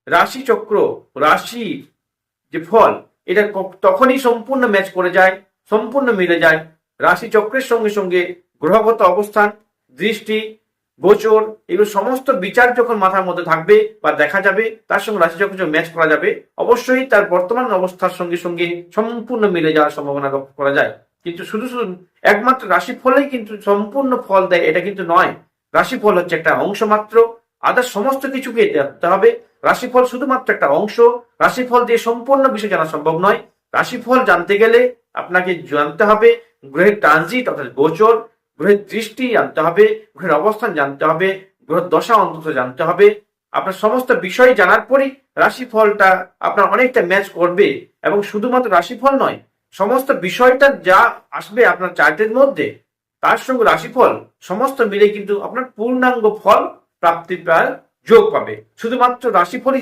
রাশিচক্র, রাশি যে ফল, এটা তখনই সম্পূর্ণ ম্যাচ করে যায়, সম্পূর্ণ মিলে যায়। রাশিচক্রের সঙ্গে সঙ্গে গ্রহগত অবস্থান, দৃষ্টি, গোচর, এগুলো সমস্ত বিচার যখন মাথার মধ্যে থাকবে বা দেখা যাবে, তার সঙ্গে রাশিচক্র যখন ম্যাচ করা যাবে, অবশ্যই তার বর্তমান অবস্থার সঙ্গে সঙ্গে সম্পূর্ণ মিলে যাওয়ার সম্ভাবনা লক্ষ্য করা যায়। কিন্তু শুধু শুধু একমাত্র রাশিফলেই কিন্তু সম্পূর্ণ ফল দেয় এটা কিন্তু নয়। রাশিফল হচ্ছে একটা অংশ মাত্র, আদার সমস্ত কিছুকে দেখতে হবে। রাশিফল শুধুমাত্র একটা অংশ। রাশিফল দিয়ে সম্পূর্ণ বিষয় জানা সম্ভব নয়। রাশিফল জানতে গেলে আপনাকে জানতে হবে গ্রহের ট্রানজিট অর্থাৎ গোচর, গ্রহের দৃষ্টি জানতে হবে, গ্রহের অবস্থান জানতে হবে, গ্রহের দশা অন্তত জানতে হবে। আপনার সমস্ত বিষয় জানার পরই রাশিফলটা আপনার অনেকটা ম্যাচ করবে। এবং শুধুমাত্র রাশিফল নয়, সমস্ত বিষয়টা যা আসবে আপনার চার্টের মধ্যে, তার সঙ্গে রাশিফল সমস্ত মিলে কিন্তু আপনার পূর্ণাঙ্গ ফল প্রাপ্তির যোগ পাবে। শুধুমাত্র রাশিফলই